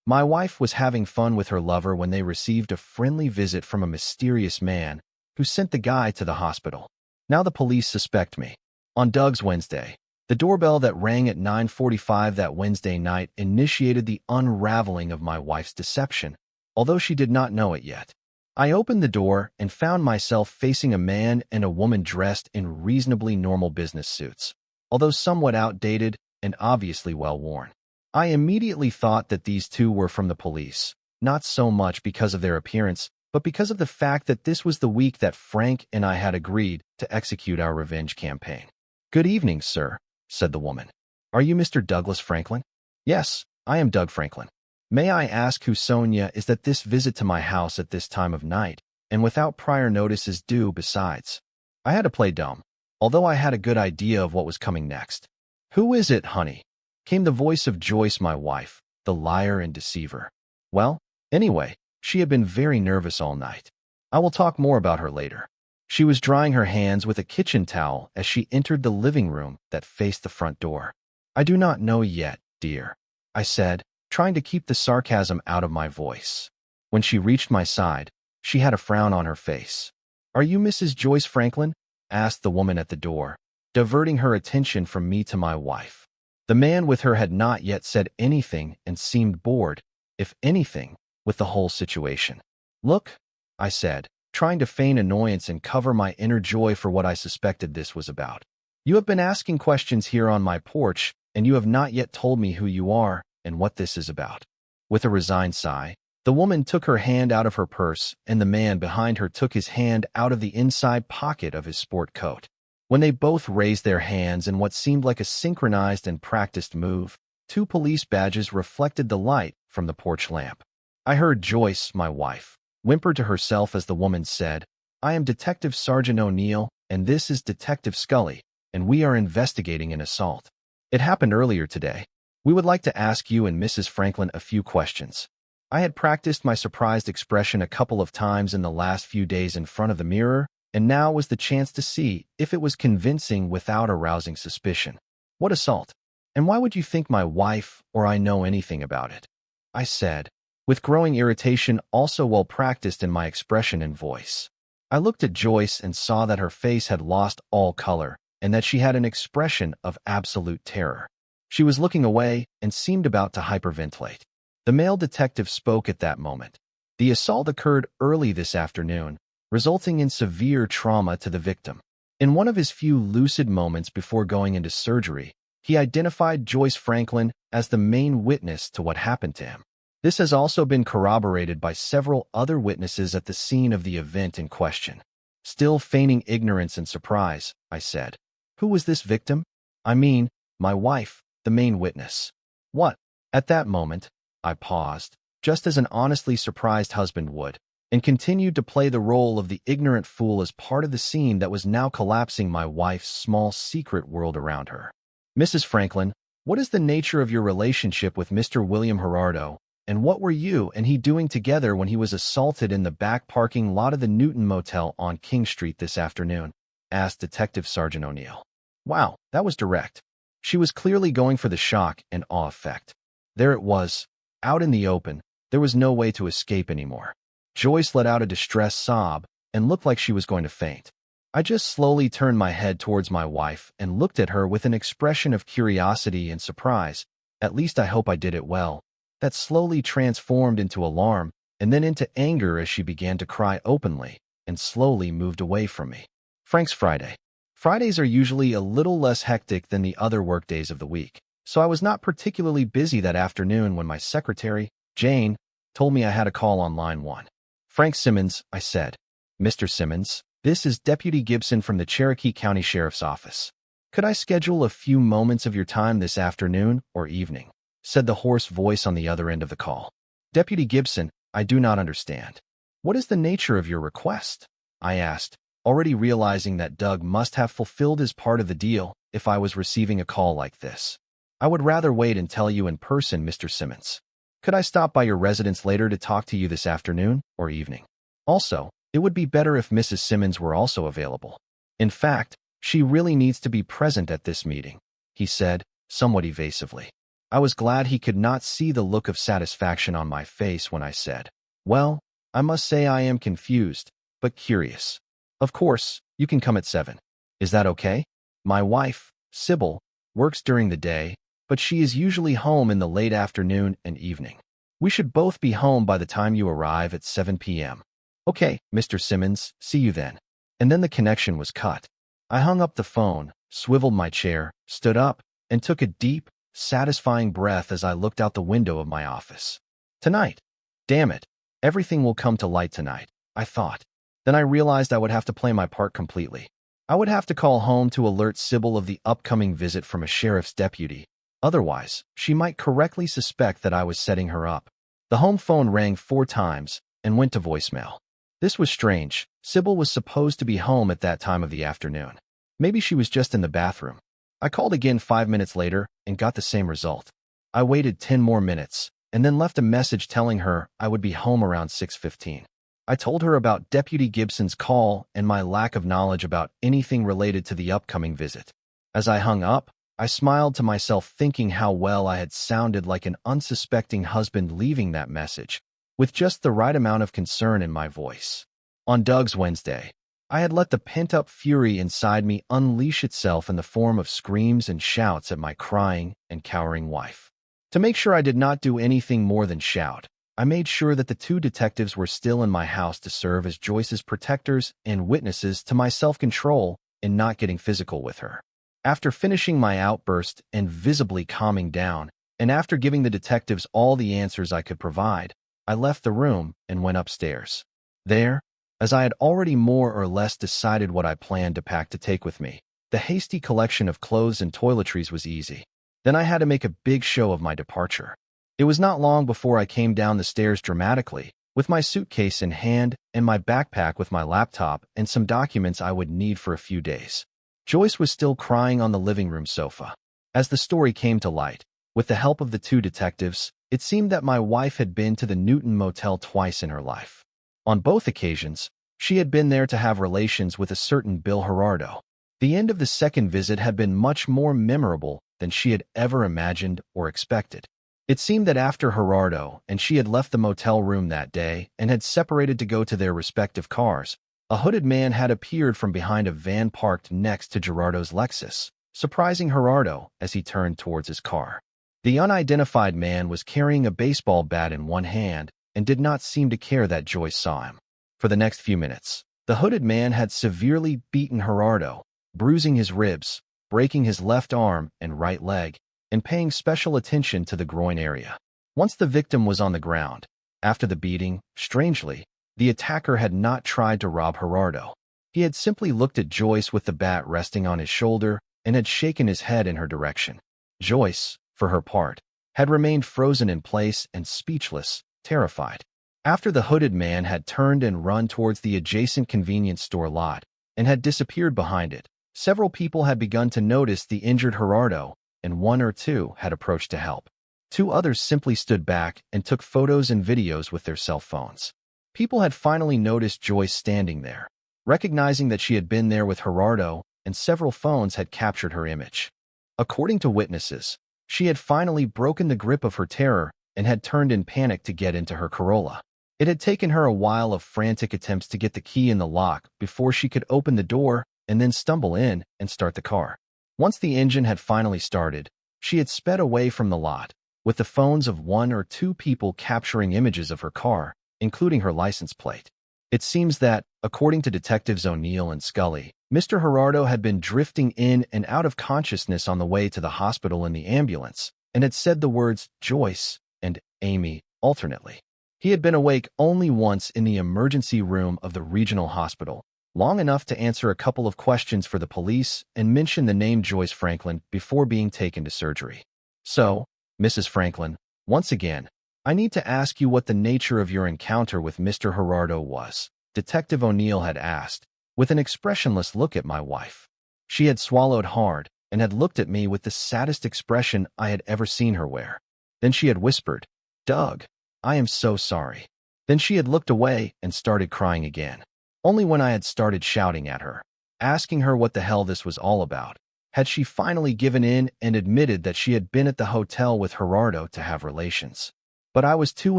My wife was having fun with her lover when they received a friendly visit from a mysterious man who sent the guy to the hospital. Now the police suspect me. On Doug's Wednesday, the doorbell that rang at 9:45 that Wednesday night initiated the unraveling of my wife's deception, although she did not know it yet. I opened the door and found myself facing a man and a woman dressed in reasonably normal business suits, although somewhat outdated and obviously well-worn. I immediately thought that these two were from the police, not so much because of their appearance, but because of the fact that this was the week that Frank and I had agreed to execute our revenge campaign. "Good evening, sir," said the woman. "Are you Mr. Douglas Franklin?" "Yes, I am Doug Franklin. May I ask who Sonia is that this visit to my house at this time of night, and without prior notice is due besides?" I had to play dumb, although I had a good idea of what was coming next. "Who is it, honey?" came the voice of Joyce, my wife, the liar and deceiver. Well, anyway, she had been very nervous all night. I will talk more about her later. She was drying her hands with a kitchen towel as she entered the living room that faced the front door. "I do not know yet, dear," I said, trying to keep the sarcasm out of my voice. When she reached my side, she had a frown on her face. "Are you Mrs. Joyce Franklin?" asked the woman at the door, diverting her attention from me to my wife. The man with her had not yet said anything and seemed bored, if anything, with the whole situation. "Look," I said, trying to feign annoyance and cover my inner joy for what I suspected this was about. "You have been asking questions here on my porch, and you have not yet told me who you are and what this is about." With a resigned sigh, the woman took her hand out of her purse, and the man behind her took his hand out of the inside pocket of his sport coat. When they both raised their hands in what seemed like a synchronized and practiced move, two police badges reflected the light from the porch lamp. I heard Joyce, my wife, whimper to herself as the woman said, "I am Detective Sergeant O'Neill, and this is Detective Scully, and we are investigating an assault. It happened earlier today. We would like to ask you and Mrs. Franklin a few questions." I had practiced my surprised expression a couple of times in the last few days in front of the mirror, and now was the chance to see if it was convincing without arousing suspicion. "What assault? And why would you think my wife or I know anything about it?" I said, with growing irritation also well practiced in my expression and voice. I looked at Joyce and saw that her face had lost all color and that she had an expression of absolute terror. She was looking away and seemed about to hyperventilate. The male detective spoke at that moment. "The assault occurred early this afternoon, resulting in severe trauma to the victim." In one of his few lucid moments before going into surgery, he identified Joyce Franklin as the main witness to what happened to him. This has also been corroborated by several other witnesses at the scene of the event in question. Still feigning ignorance and surprise, I said, "Who was this victim?" "I mean, my wife, the main witness." "What?" At that moment, I paused, just as an honestly surprised husband would, and continued to play the role of the ignorant fool as part of the scene that was now collapsing my wife's small secret world around her. "Mrs. Franklin, what is the nature of your relationship with Mr. William Gerardo, and what were you and he doing together when he was assaulted in the back parking lot of the Newton Motel on King Street this afternoon?" asked Detective Sergeant O'Neill. Wow, that was direct. She was clearly going for the shock and awe effect. There it was, out in the open. There was no way to escape anymore. Joyce let out a distressed sob and looked like she was going to faint. I just slowly turned my head towards my wife and looked at her with an expression of curiosity and surprise. At least I hope I did it well. That slowly transformed into alarm and then into anger as she began to cry openly and slowly moved away from me. Frank's Friday. Fridays are usually a little less hectic than the other workdays of the week, so I was not particularly busy that afternoon when my secretary, Jane, told me I had a call on line 1. "Frank Simmons," I said. "Mr. Simmons, this is Deputy Gibson from the Cherokee County Sheriff's Office. Could I schedule a few moments of your time this afternoon or evening?" said the hoarse voice on the other end of the call. "Deputy Gibson, I do not understand. What is the nature of your request?" I asked, already realizing that Doug must have fulfilled his part of the deal if I was receiving a call like this. "I would rather wait and tell you in person, Mr. Simmons. Could I stop by your residence later to talk to you this afternoon or evening? Also, it would be better if Mrs. Simmons were also available. In fact, she really needs to be present at this meeting," he said, somewhat evasively. I was glad he could not see the look of satisfaction on my face when I said, "Well, I must say I am confused, but curious. Of course, you can come at 7. Is that okay? My wife, Sybil, works during the day, but she is usually home in the late afternoon and evening. We should both be home by the time you arrive at 7 p.m. Okay, Mr. Simmons, see you then." And then the connection was cut. I hung up the phone, swiveled my chair, stood up, and took a deep, satisfying breath as I looked out the window of my office. Tonight. Damn it. Everything will come to light tonight, I thought. Then I realized I would have to play my part completely. I would have to call home to alert Sybil of the upcoming visit from a sheriff's deputy. Otherwise, she might correctly suspect that I was setting her up. The home phone rang 4 times and went to voicemail. This was strange. Sybil was supposed to be home at that time of the afternoon. Maybe she was just in the bathroom. I called again 5 minutes later and got the same result. I waited 10 more minutes and then left a message telling her I would be home around 6:15. I told her about Deputy Gibson's call and my lack of knowledge about anything related to the upcoming visit. As I hung up, I smiled to myself thinking how well I had sounded like an unsuspecting husband leaving that message, with just the right amount of concern in my voice. On Doug's Wednesday, I had let the pent-up fury inside me unleash itself in the form of screams and shouts at my crying and cowering wife. To make sure I did not do anything more than shout, I made sure that the 2 detectives were still in my house to serve as Joyce's protectors and witnesses to my self-control in not getting physical with her. After finishing my outburst and visibly calming down, and after giving the detectives all the answers I could provide, I left the room and went upstairs. There, as I had already more or less decided what I planned to pack to take with me, the hasty collection of clothes and toiletries was easy. Then I had to make a big show of my departure. It was not long before I came down the stairs dramatically, with my suitcase in hand and my backpack with my laptop and some documents I would need for a few days. Joyce was still crying on the living room sofa. As the story came to light, with the help of the 2 detectives, it seemed that my wife had been to the Newton Motel twice in her life. On both occasions, she had been there to have relations with a certain Bill Gerardo. The end of the second visit had been much more memorable than she had ever imagined or expected. It seemed that after Gerardo and she had left the motel room that day and had separated to go to their respective cars, a hooded man had appeared from behind a van parked next to Gerardo's Lexus, surprising Gerardo as he turned towards his car. The unidentified man was carrying a baseball bat in one hand and did not seem to care that Joyce saw him. For the next few minutes, the hooded man had severely beaten Gerardo, bruising his ribs, breaking his left arm and right leg, and paying special attention to the groin area. Once the victim was on the ground, after the beating, strangely, the attacker had not tried to rob Gerardo. He had simply looked at Joyce with the bat resting on his shoulder and had shaken his head in her direction. Joyce, for her part, had remained frozen in place and speechless, terrified. After the hooded man had turned and run towards the adjacent convenience store lot and had disappeared behind it, several people had begun to notice the injured Gerardo, and 1 or 2 had approached to help. 2 others simply stood back and took photos and videos with their cell phones. People had finally noticed Joyce standing there, recognizing that she had been there with Gerardo, and several phones had captured her image. According to witnesses, she had finally broken the grip of her terror and had turned in panic to get into her Corolla. It had taken her a while of frantic attempts to get the key in the lock before she could open the door and then stumble in and start the car. Once the engine had finally started, she had sped away from the lot, with the phones of 1 or 2 people capturing images of her car, including her license plate. It seems that, according to Detectives O'Neill and Scully, Mr. Gerardo had been drifting in and out of consciousness on the way to the hospital in the ambulance, and had said the words Joyce and Amy alternately. He had been awake only once in the emergency room of the regional hospital, long enough to answer a couple of questions for the police and mention the name Joyce Franklin before being taken to surgery. So, Mrs. Franklin, once again, I need to ask you what the nature of your encounter with Mr. Gerardo was, Detective O'Neill had asked, with an expressionless look at my wife. She had swallowed hard and had looked at me with the saddest expression I had ever seen her wear. Then she had whispered, "Doug, I am so sorry." Then she had looked away and started crying again. Only when I had started shouting at her, asking her what the hell this was all about, Had she finally given in and admitted that she had been at the hotel with Gerardo to have relations? But I was too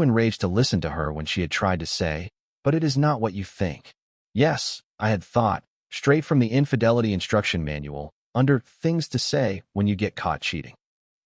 enraged to listen to her when she had tried to say, "But it is not what you think." Yes, I had thought, straight from the infidelity instruction manual, under things to say when you get caught cheating.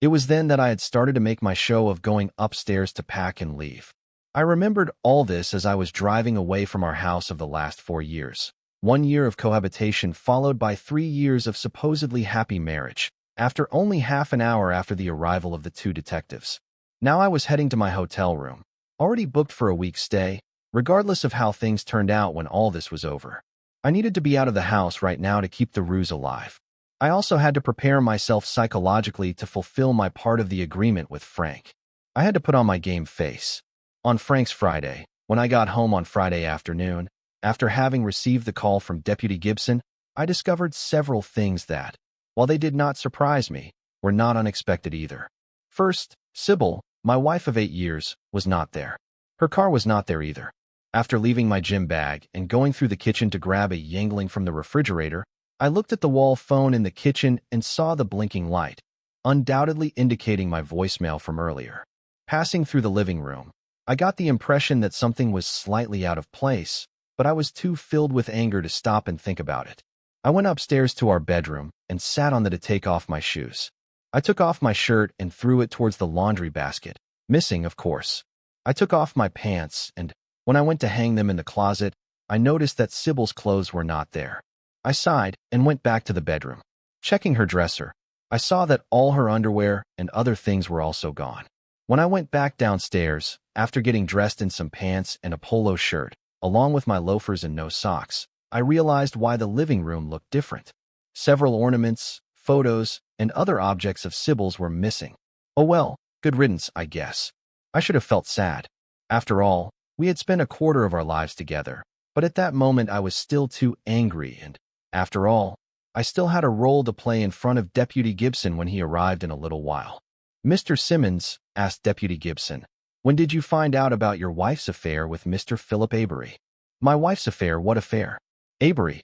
It was then that I had started to make my show of going upstairs to pack and leave. I remembered all this as I was driving away from our house of the last 4 years. 1 year of cohabitation followed by 3 years of supposedly happy marriage, after only half an hour after the arrival of the two detectives. Now I was heading to my hotel room, already booked for a week's stay, regardless of how things turned out when all this was over. I needed to be out of the house right now to keep the ruse alive. I also had to prepare myself psychologically to fulfill my part of the agreement with Frank. I had to put on my game face. On Frank's Friday, when I got home on Friday afternoon, after having received the call from Deputy Gibson, I discovered several things that, while they did not surprise me, were not unexpected either. First, Sybil, my wife of 8 years, was not there. Her car was not there either. After leaving my gym bag and going through the kitchen to grab a Yangling from the refrigerator, I looked at the wall phone in the kitchen and saw the blinking light, undoubtedly indicating my voicemail from earlier. Passing through the living room, I got the impression that something was slightly out of place, but I was too filled with anger to stop and think about it. I went upstairs to our bedroom and sat on to take off my shoes. I took off my shirt and threw it towards the laundry basket, missing, of course. I took off my pants, and when I went to hang them in the closet, I noticed that Sybil's clothes were not there. I sighed and went back to the bedroom. Checking her dresser, I saw that all her underwear and other things were also gone. When I went back downstairs, after getting dressed in some pants and a polo shirt, along with my loafers and no socks, I realized why the living room looked different. Several ornaments, photos, and other objects of Sybil's were missing. Oh well, good riddance, I guess. I should have felt sad. After all, we had spent a quarter of our lives together, but at that moment I was still too angry and, after all, I still had a role to play in front of Deputy Gibson when he arrived in a little while. "Mr. Simmons," asked Deputy Gibson, "when did you find out about your wife's affair with Mr. Philip Avery?" "My wife's affair? What affair?" "Avery."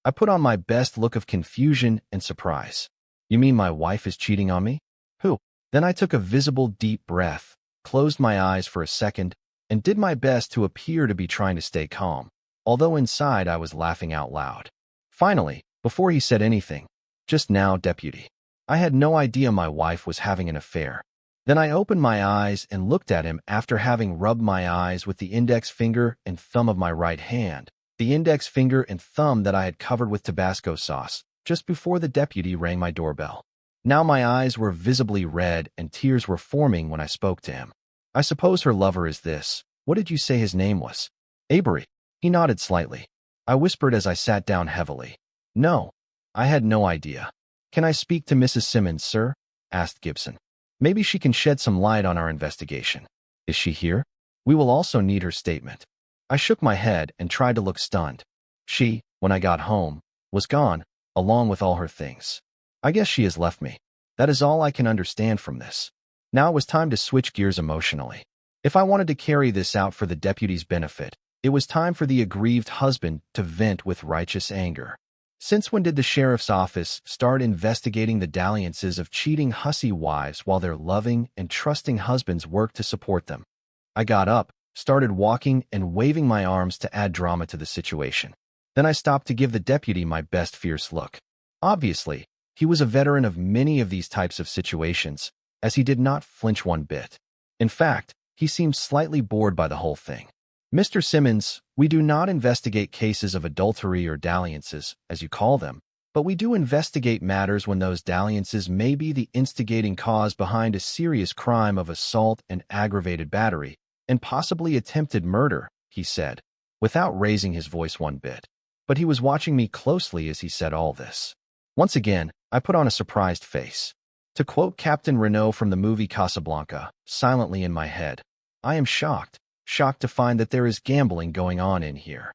I put on my best look of confusion and surprise. "You mean my wife is cheating on me?" "Who?" Then I took a visible deep breath, closed my eyes for a second, and did my best to appear to be trying to stay calm, although inside I was laughing out loud. Finally, before he said anything, "Just now, Deputy. I had no idea my wife was having an affair." Then I opened my eyes and looked at him after having rubbed my eyes with the index finger and thumb of my right hand, the index finger and thumb that I had covered with Tabasco sauce, just before the deputy rang my doorbell. Now my eyes were visibly red and tears were forming when I spoke to him. "I suppose her lover is this. What did you say his name was?" "Avery." He nodded slightly. I whispered as I sat down heavily. "No, I had no idea." "Can I speak to Mrs. Simmons, sir?" asked Gibson. "Maybe she can shed some light on our investigation." "Is she here?" "We will also need her statement." I shook my head and tried to look stunned. She, when I got home, was gone, along with all her things. I guess she has left me. That is all I can understand from this. Now it was time to switch gears emotionally. If I wanted to carry this out for the deputy's benefit, it was time for the aggrieved husband to vent with righteous anger. Since when did the sheriff's office start investigating the dalliances of cheating hussy wives while their loving and trusting husbands worked to support them? I got up, started walking and waving my arms to add drama to the situation. Then I stopped to give the deputy my best fierce look. Obviously, he was a veteran of many of these types of situations, as he did not flinch one bit. In fact, he seemed slightly bored by the whole thing. "Mr. Simmons, we do not investigate cases of adultery or dalliances, as you call them, but we do investigate matters when those dalliances may be the instigating cause behind a serious crime of assault and aggravated battery, and possibly attempted murder," he said, without raising his voice one bit. But he was watching me closely as he said all this. Once again, I put on a surprised face. To quote Captain Renault from the movie Casablanca, silently in my head, "I am shocked. Shocked to find that there is gambling going on in here."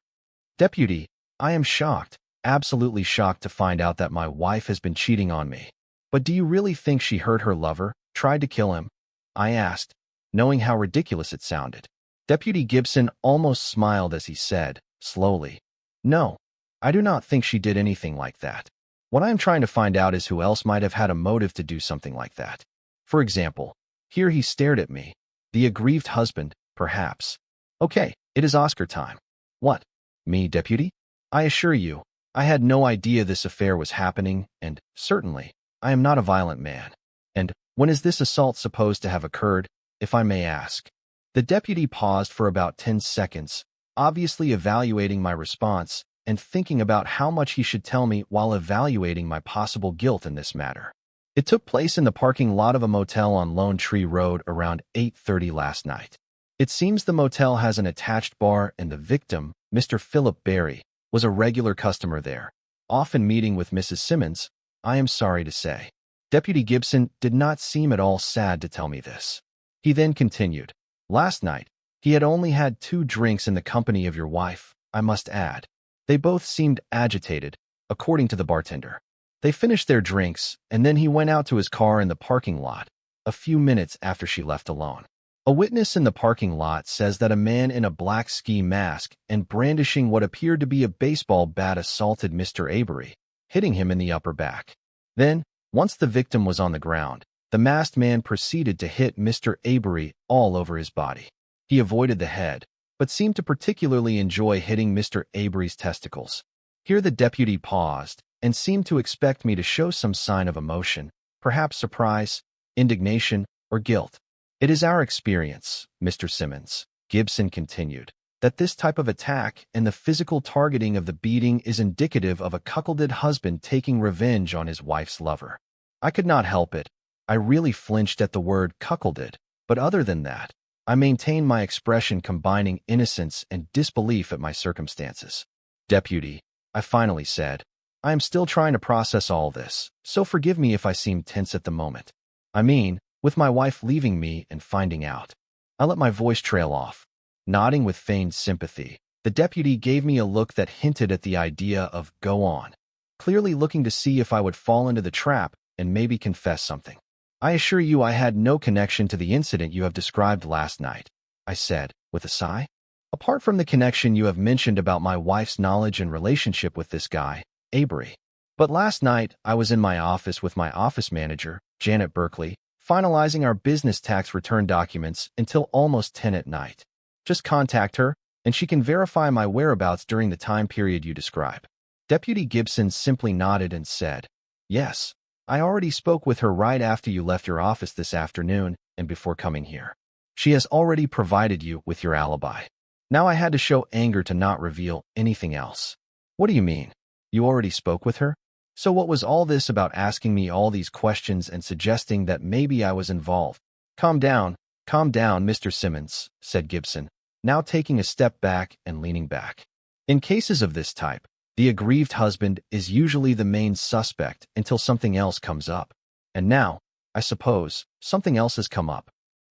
"Deputy, I am shocked, absolutely shocked to find out that my wife has been cheating on me. But do you really think she hurt her lover, tried to kill him?" I asked, knowing how ridiculous it sounded. Deputy Gibson almost smiled as he said, slowly, "No, I do not think she did anything like that. What I am trying to find out is who else might have had a motive to do something like that. For example, here he stared at me. The aggrieved husband, perhaps. Okay, it is Oscar time. What? Me, deputy? I assure you, I had no idea this affair was happening, and, certainly, I am not a violent man. And, when is this assault supposed to have occurred, if I may ask? The deputy paused for about 10 seconds, obviously evaluating my response and thinking about how much he should tell me while evaluating my possible guilt in this matter. It took place in the parking lot of a motel on Lone Tree Road around 8:30 last night. It seems the motel has an attached bar and the victim, Mr. Philip Barry, was a regular customer there, often meeting with Mrs. Simmons, I am sorry to say. Deputy Gibson did not seem at all sad to tell me this. He then continued, last night, he had only had 2 drinks in the company of your wife, I must add. They both seemed agitated, according to the bartender. They finished their drinks, and then he went out to his car in the parking lot, a few minutes after she left alone. A witness in the parking lot says that a man in a black ski mask and brandishing what appeared to be a baseball bat assaulted Mr. Avery, hitting him in the upper back. Then, once the victim was on the ground, the masked man proceeded to hit Mr. Avery all over his body. He avoided the head, but seemed to particularly enjoy hitting Mr. Avery's testicles. Here the deputy paused and seemed to expect me to show some sign of emotion, perhaps surprise, indignation, or guilt. It is our experience, Mr. Simmons, Gibson continued, that this type of attack and the physical targeting of the beating is indicative of a cuckolded husband taking revenge on his wife's lover. I could not help it. I really flinched at the word cuckolded, but other than that, I maintained my expression combining innocence and disbelief at my circumstances. Deputy, I finally said, I am still trying to process all this, so forgive me if I seem tense at the moment. I mean, with my wife leaving me and finding out. I let my voice trail off. Nodding with feigned sympathy, the deputy gave me a look that hinted at the idea of go on, clearly looking to see if I would fall into the trap and maybe confess something. I assure you I had no connection to the incident you have described last night, I said, with a sigh. Apart from the connection you have mentioned about my wife's knowledge and relationship with this guy, Avery. But last night, I was in my office with my office manager, Janet Berkeley, finalizing our business tax return documents until almost 10 at night. Just contact her, and she can verify my whereabouts during the time period you describe. Deputy Gibson simply nodded and said, yes, I already spoke with her right after you left your office this afternoon and before coming here. She has already provided you with your alibi. Now I had to show anger to not reveal anything else. What do you mean? You already spoke with her? So what was all this about asking me all these questions and suggesting that maybe I was involved? Calm down, Mr. Simmons, said Gibson, now taking a step back and leaning back. In cases of this type, the aggrieved husband is usually the main suspect until something else comes up. And now, I suppose, something else has come up.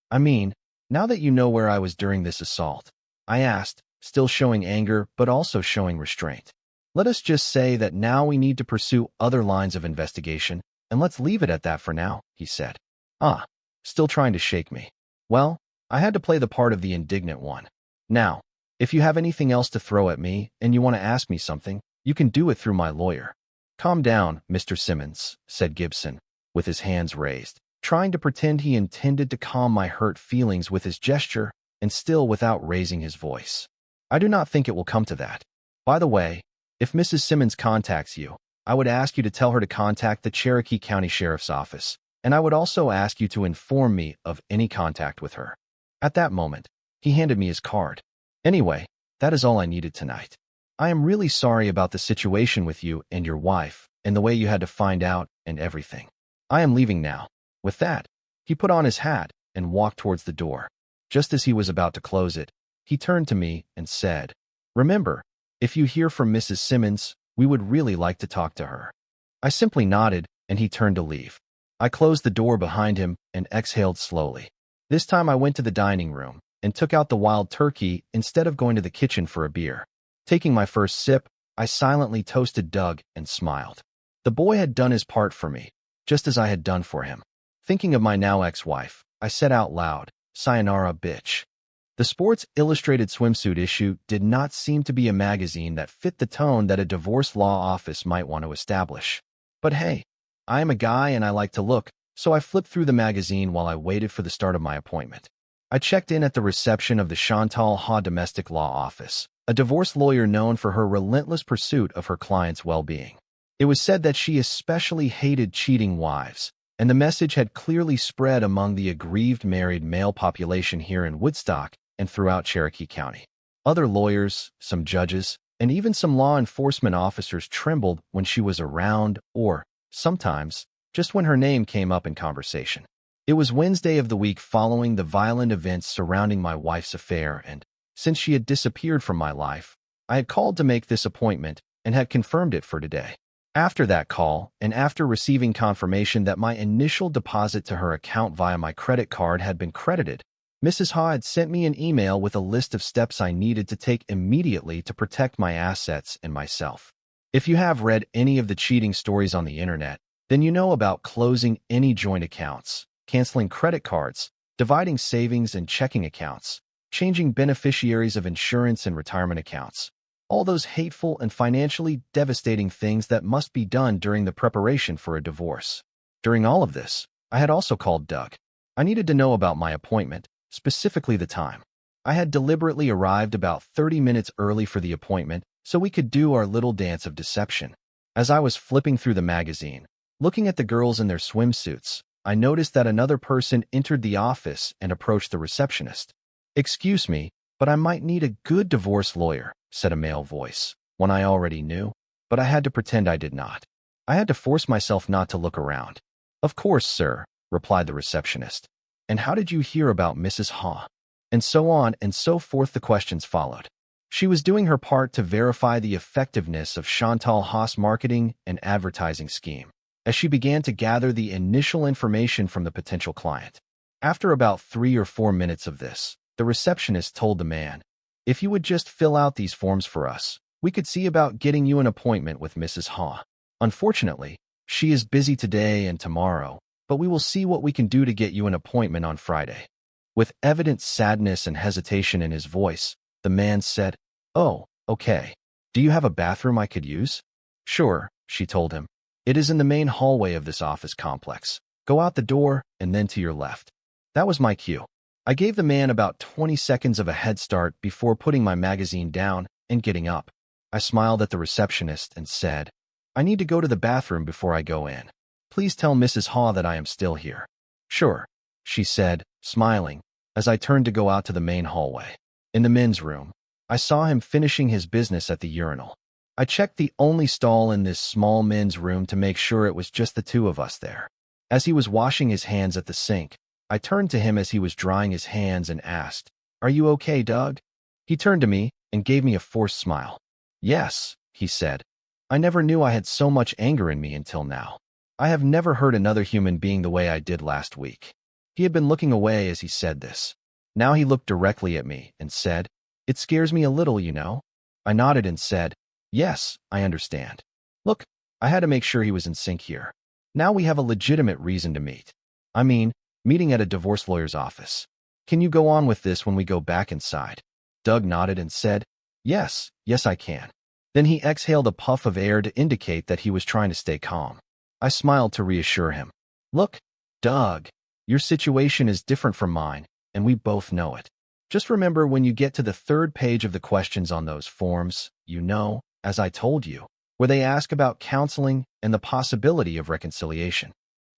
I mean, now that you know where I was during this assault, I asked, still showing anger but also showing restraint. Let us just say that now we need to pursue other lines of investigation, and let's leave it at that for now, he said. Still trying to shake me. Well, I had to play the part of the indignant one. Now, if you have anything else to throw at me and you want to ask me something, you can do it through my lawyer. Calm down, Mr. Simmons, said Gibson, with his hands raised, trying to pretend he intended to calm my hurt feelings with his gesture and still without raising his voice. I do not think it will come to that. By the way, if Mrs. Simmons contacts you, I would ask you to tell her to contact the Cherokee County Sheriff's Office, and I would also ask you to inform me of any contact with her. At that moment, he handed me his card. Anyway, that is all I needed tonight. I am really sorry about the situation with you and your wife, and the way you had to find out and everything. I am leaving now. With that, he put on his hat and walked towards the door. Just as he was about to close it, he turned to me and said, remember, if you hear from Mrs. Simmons, we would really like to talk to her. I simply nodded, and he turned to leave. I closed the door behind him and exhaled slowly. This time I went to the dining room and took out the wild turkey instead of going to the kitchen for a beer. Taking my first sip, I silently toasted Doug and smiled. The boy had done his part for me, just as I had done for him. Thinking of my now ex-wife, I said out loud, sayonara, bitch. The Sports Illustrated swimsuit issue did not seem to be a magazine that fit the tone that a divorce law office might want to establish. But hey, I am a guy and I like to look, so I flipped through the magazine while I waited for the start of my appointment. I checked in at the reception of the Chantal Ha Domestic Law Office, a divorce lawyer known for her relentless pursuit of her clients' well-being. It was said that she especially hated cheating wives, and the message had clearly spread among the aggrieved married male population here in Woodstock and throughout Cherokee County. Other lawyers, some judges, and even some law enforcement officers trembled when she was around or, sometimes, just when her name came up in conversation. It was Wednesday of the week following the violent events surrounding my wife's affair, and since she had disappeared from my life, I had called to make this appointment and had confirmed it for today. After that call, and after receiving confirmation that my initial deposit to her account via my credit card had been credited, Mrs. Ha had sent me an email with a list of steps I needed to take immediately to protect my assets and myself. If you have read any of the cheating stories on the internet, then you know about closing any joint accounts, canceling credit cards, dividing savings and checking accounts, changing beneficiaries of insurance and retirement accounts. All those hateful and financially devastating things that must be done during the preparation for a divorce. During all of this, I had also called Doug. I needed to know about my appointment, specifically the time. I had deliberately arrived about 30 minutes early for the appointment so we could do our little dance of deception. As I was flipping through the magazine, looking at the girls in their swimsuits, I noticed that another person entered the office and approached the receptionist. "Excuse me, but I might need a good divorce lawyer," said a male voice, one I already knew, but I had to pretend I did not. I had to force myself not to look around. "Of course, sir," replied the receptionist. "And how did you hear about Mrs. Ha?" And so on and so forth. The questions followed. She was doing her part to verify the effectiveness of Chantal Ha's marketing and advertising scheme, as she began to gather the initial information from the potential client. After about 3 or 4 minutes of this, the receptionist told the man, "If you would just fill out these forms for us, we could see about getting you an appointment with Mrs. Ha. Unfortunately, she is busy today and tomorrow, but we will see what we can do to get you an appointment on Friday." With evident sadness and hesitation in his voice, the man said, "Oh, okay. Do you have a bathroom I could use?" "Sure," she told him. "It is in the main hallway of this office complex. Go out the door and then to your left." That was my cue. I gave the man about 20 seconds of a head start before putting my magazine down and getting up. I smiled at the receptionist and said, "I need to go to the bathroom before I go in. Please tell Mrs. Ha that I am still here." "Sure," she said, smiling, as I turned to go out to the main hallway. In the men's room, I saw him finishing his business at the urinal. I checked the only stall in this small men's room to make sure it was just the two of us there. As he was washing his hands at the sink, I turned to him as he was drying his hands and asked, "Are you okay, Doug?" He turned to me and gave me a forced smile. "Yes," he said. I never knew I had so much anger in me until now. I have never hurt another human being the way I did last week. He had been looking away as he said this. Now he looked directly at me and said, "It scares me a little, you know." I nodded and said, "Yes, I understand. Look, I had to make sure he was in sync here. Now we have a legitimate reason to meet. I mean, meeting at a divorce lawyer's office. Can you go on with this when we go back inside?" Doug nodded and said, Yes, I can." Then he exhaled a puff of air to indicate that he was trying to stay calm. I smiled to reassure him. "Look, Doug, your situation is different from mine, and we both know it. Just remember when you get to the 3rd page of the questions on those forms, as I told you, where they ask about counseling and the possibility of reconciliation."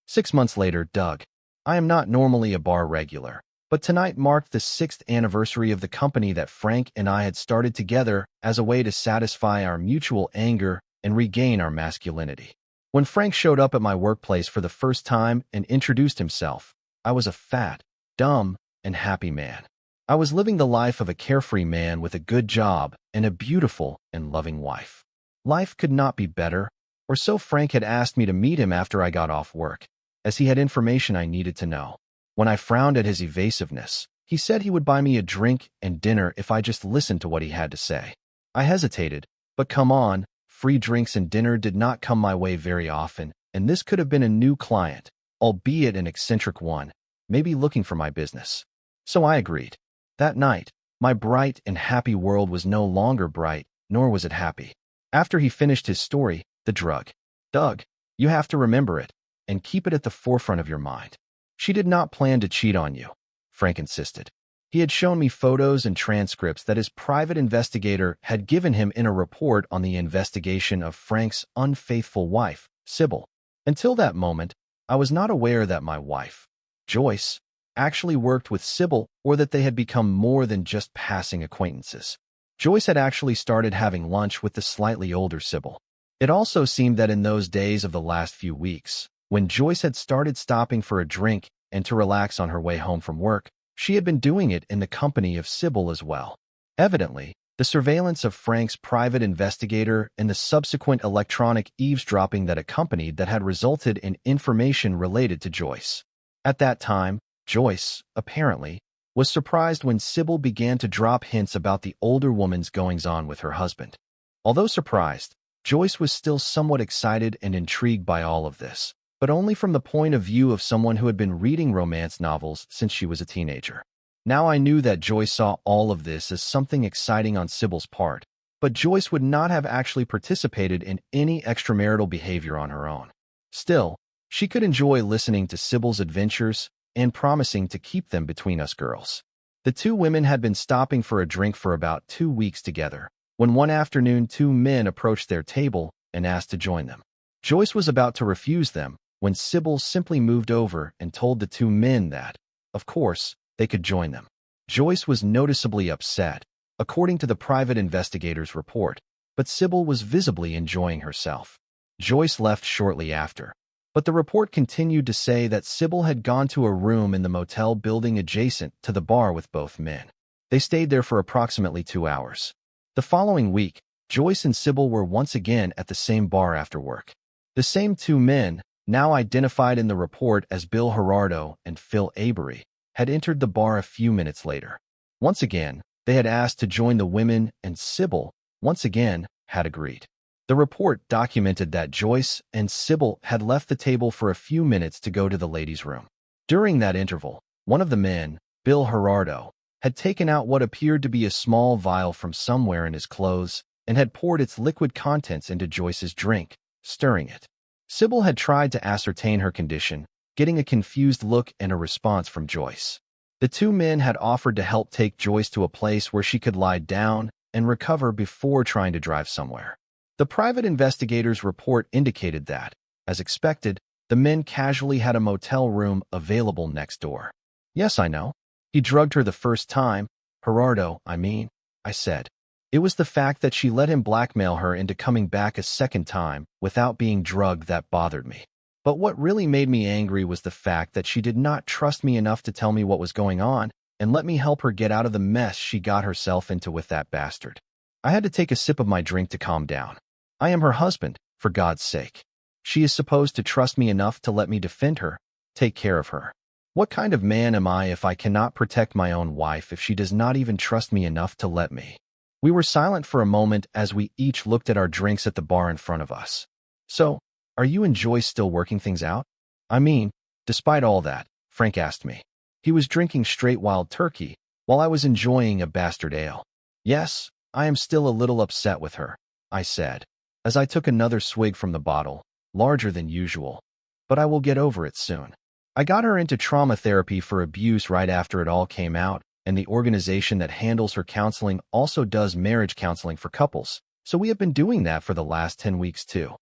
6 months later, Doug. I am not normally a bar regular, but tonight marked the 6th anniversary of the company that Frank and I had started together as a way to satisfy our mutual anger and regain our masculinity. When Frank showed up at my workplace for the first time and introduced himself, I was a fat, dumb, and happy man. I was living the life of a carefree man with a good job and a beautiful and loving wife. Life could not be better, or so Frank had asked me to meet him after I got off work, as he had information I needed to know. When I frowned at his evasiveness, he said he would buy me a drink and dinner if I just listened to what he had to say. I hesitated, but come on, free drinks and dinner did not come my way very often, and this could have been a new client, albeit an eccentric one, maybe looking for my business. So I agreed. That night, my bright and happy world was no longer bright, nor was it happy. After he finished his story, the drug. "Doug, You have to remember it and keep it at the forefront of your mind. She did not plan to cheat on you, Frank insisted. He had shown me photos and transcripts that his private investigator had given him in a report on the investigation of Frank's unfaithful wife, Sybil. Until that moment, I was not aware that my wife, Joyce, actually worked with Sybil or that they had become more than just passing acquaintances. Joyce had actually started having lunch with the slightly older Sybil. It also seemed that in those days of the last few weeks, when Joyce had started stopping for a drink and to relax on her way home from work, she had been doing it in the company of Sybil as well. Evidently, the surveillance of Frank's private investigator and the subsequent electronic eavesdropping that accompanied that had resulted in information related to Joyce. At that time, Joyce, apparently, was surprised when Sybil began to drop hints about the older woman's goings-on with her husband. Although surprised, Joyce was still somewhat excited and intrigued by all of this, but only from the point of view of someone who had been reading romance novels since she was a teenager. Now I knew that Joyce saw all of this as something exciting on Sybil's part, but Joyce would not have actually participated in any extramarital behavior on her own. Still, she could enjoy listening to Sybil's adventures and promising to keep them between us girls. The two women had been stopping for a drink for about 2 weeks together, when one afternoon 2 men approached their table and asked to join them. Joyce was about to refuse them when Sybil simply moved over and told the 2 men that, of course, they could join them. Joyce was noticeably upset, according to the private investigator's report, but Sybil was visibly enjoying herself. Joyce left shortly after, but the report continued to say that Sybil had gone to a room in the motel building adjacent to the bar with both men. They stayed there for approximately 2 hours. The following week, Joyce and Sybil were once again at the same bar after work. The same 2 men, now identified in the report as Bill Gerardo and Phil Avery, had entered the bar a few minutes later. Once again, they had asked to join the women, and Sybil, once again, had agreed. The report documented that Joyce and Sybil had left the table for a few minutes to go to the ladies' room. During that interval, one of the men, Bill Gerardo, had taken out what appeared to be a small vial from somewhere in his clothes and had poured its liquid contents into Joyce's drink, stirring it. Sybil had tried to ascertain her condition, getting a confused look and a response from Joyce. The 2 men had offered to help take Joyce to a place where she could lie down and recover before trying to drive somewhere. The private investigator's report indicated that, as expected, the men casually had a motel room available next door. Yes, I know. He drugged her the first time, Gerardo, I said. It was the fact that she let him blackmail her into coming back a second time without being drugged that bothered me. But what really made me angry was the fact that she did not trust me enough to tell me what was going on and let me help her get out of the mess she got herself into with that bastard. I had to take a sip of my drink to calm down. I am her husband, for God's sake. She is supposed to trust me enough to let me defend her, take care of her. What kind of man am I if I cannot protect my own wife if she does not even trust me enough to let me? We were silent for a moment as we each looked at our drinks at the bar in front of us. So, are you and Joyce still working things out? Despite all that, Frank asked me. He was drinking straight wild turkey, while I was enjoying a bastard ale. Yes, I am still a little upset with her, I said, as I took another swig from the bottle, larger than usual. But I will get over it soon. I got her into trauma therapy for abuse right after it all came out, and the organization that handles her counseling also does marriage counseling for couples, so we have been doing that for the last 10 weeks too.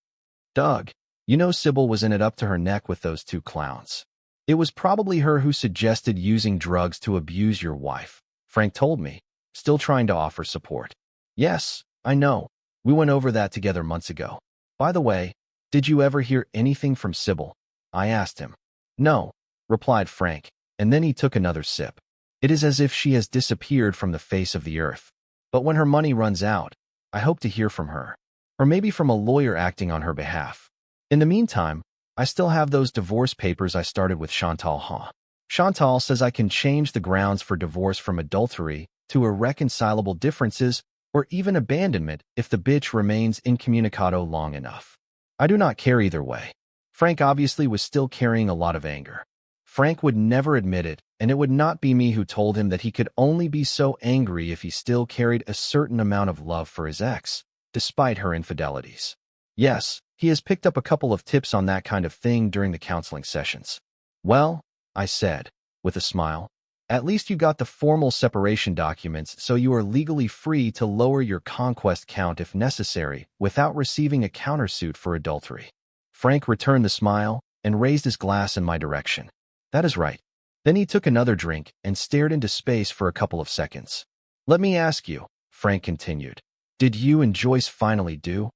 Doug, you know Sybil was in it up to her neck with those 2 clowns. It was probably her who suggested using drugs to abuse your wife, Frank told me, still trying to offer support. Yes, I know. We went over that together months ago. By the way, did you ever hear anything from Sybil? I asked him. No, replied Frank, and then he took another sip. It is as if she has disappeared from the face of the earth. But when her money runs out, I hope to hear from her. Or maybe from a lawyer acting on her behalf. In the meantime, I still have those divorce papers I started with Chantal Ha. Chantal says I can change the grounds for divorce from adultery to irreconcilable differences or even abandonment if the bitch remains incommunicado long enough. I do not care either way. Frank obviously was still carrying a lot of anger. Frank would never admit it, and it would not be me who told him that he could only be so angry if he still carried a certain amount of love for his ex, despite her infidelities. Yes, He has picked up a couple of tips on that kind of thing during the counseling sessions. Well, I said, with a smile, at least you got the formal separation documents, so you are legally free to lower your conquest count if necessary without receiving a countersuit for adultery. Frank returned the smile and raised his glass in my direction. That is right. Then he took another drink and stared into space for a couple of seconds. Let me ask you, Frank continued, did you and Joyce finally do,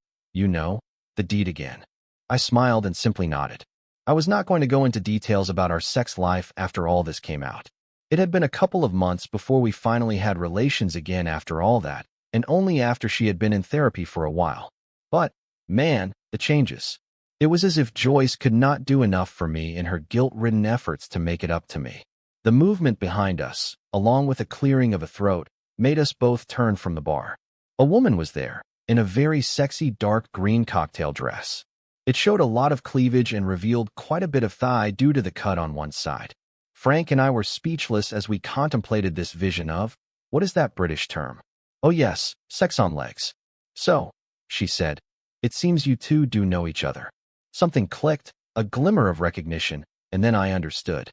the deed again? I smiled and simply nodded. I was not going to go into details about our sex life after all this came out. It had been a couple of months before we finally had relations again after all that, and only after she had been in therapy for a while. But, man, the changes. It was as if Joyce could not do enough for me in her guilt-ridden efforts to make it up to me. The movement behind us, along with a clearing of a throat, made us both turn from the bar. A woman was there, in a very sexy dark green cocktail dress. It showed a lot of cleavage and revealed quite a bit of thigh due to the cut on one side. Frank and I were speechless as we contemplated this vision of, what is that British term? Oh yes, sex on legs. So, she said, it seems you two do know each other. Something clicked, a glimmer of recognition, and then I understood.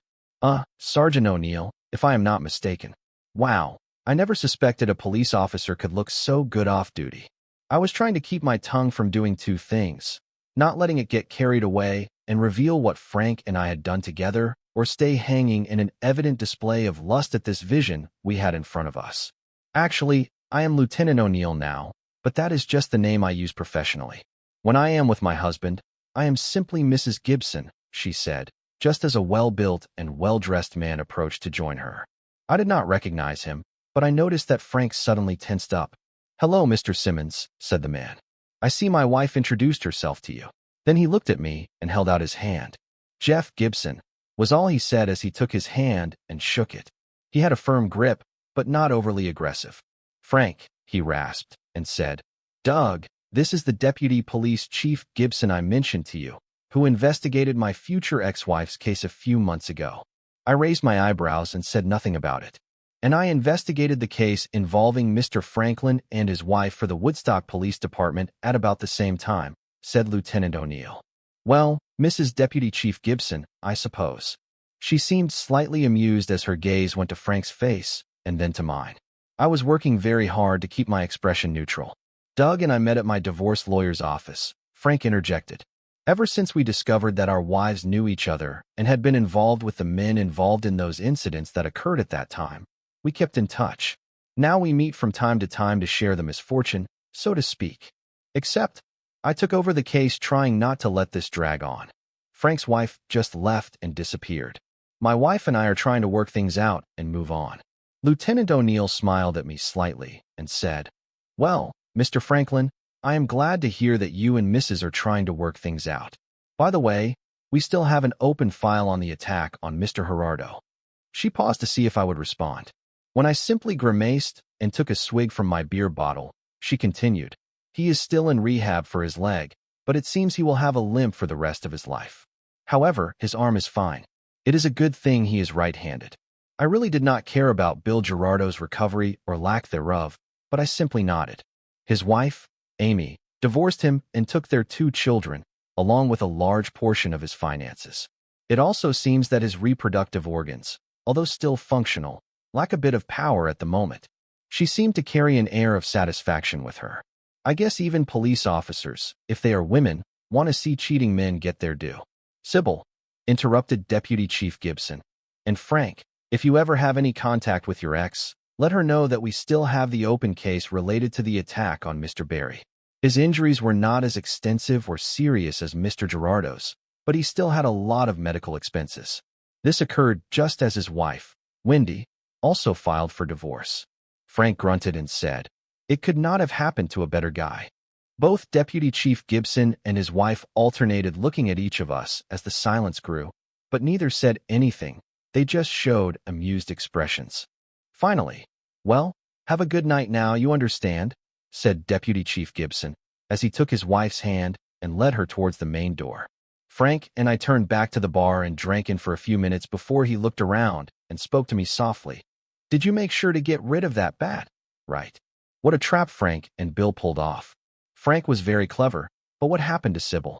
Sergeant O'Neill, if I am not mistaken. Wow, I never suspected a police officer could look so good off duty. I was trying to keep my tongue from doing two things, not letting it get carried away and reveal what Frank and I had done together, or stay hanging in an evident display of lust at this vision we had in front of us. Actually, I am Lieutenant O'Neill now, but that is just the name I use professionally. When I am with my husband, I am simply Mrs. Gibson, she said, just as a well-built and well-dressed man approached to join her. I did not recognize him, but I noticed that Frank suddenly tensed up. Hello, Mr. Simmons, said the man. I see my wife introduced herself to you. Then he looked at me and held out his hand. Jeff Gibson, was all he said as he took his hand and shook it. He had a firm grip, but not overly aggressive. Frank, he rasped, and said, Doug, this is the Deputy Police Chief Gibson I mentioned to you, who investigated my future ex-wife's case a few months ago. I raised my eyebrows and said nothing about it. And I investigated the case involving Mr. Franklin and his wife for the Woodstock Police Department at about the same time, said Lieutenant O'Neill. Well, Mrs. Deputy Chief Gibson, I suppose. She seemed slightly amused as her gaze went to Frank's face and then to mine. I was working very hard to keep my expression neutral. Doug and I met at my divorce lawyer's office, Frank interjected. Ever since we discovered that our wives knew each other and had been involved with the men involved in those incidents that occurred at that time, we kept in touch. Now we meet from time to time to share the misfortune, so to speak. Except, I took over the case trying not to let this drag on. Frank's wife just left and disappeared. My wife and I are trying to work things out and move on. Lieutenant O'Neill smiled at me slightly and said, Well, Mr. Franklin, I am glad to hear that you and Mrs. are trying to work things out. By the way, we still have an open file on the attack on Mr. Gerardo. She paused to see if I would respond. When I simply grimaced and took a swig from my beer bottle, she continued, He is still in rehab for his leg, but it seems he will have a limp for the rest of his life. However, his arm is fine. It is a good thing he is right-handed. I really did not care about Bill Gerardo's recovery or lack thereof, but I simply nodded. His wife, Amy, divorced him and took their 2 children, along with a large portion of his finances. It also seems that his reproductive organs, although still functional, lack a bit of power at the moment. She seemed to carry an air of satisfaction with her. I guess even police officers, if they are women, want to see cheating men get their due. Sybil, interrupted Deputy Chief Gibson. And Frank, if you ever have any contact with your ex, let her know that we still have the open case related to the attack on Mr. Barry. His injuries were not as extensive or serious as Mr. Gerardo's, but he still had a lot of medical expenses. This occurred just as his wife, Wendy, also filed for divorce. Frank grunted and said, It could not have happened to a better guy. Both Deputy Chief Gibson and his wife alternated looking at each of us as the silence grew, but neither said anything. They just showed amused expressions. Finally, Well, have a good night now, you understand, said Deputy Chief Gibson, as he took his wife's hand and led her towards the main door. Frank and I turned back to the bar and drank in for a few minutes before he looked around and spoke to me softly. Did you make sure to get rid of that bat? Right. What a trap Frank and Bill pulled off. Frank was very clever, But what happened to Sybil?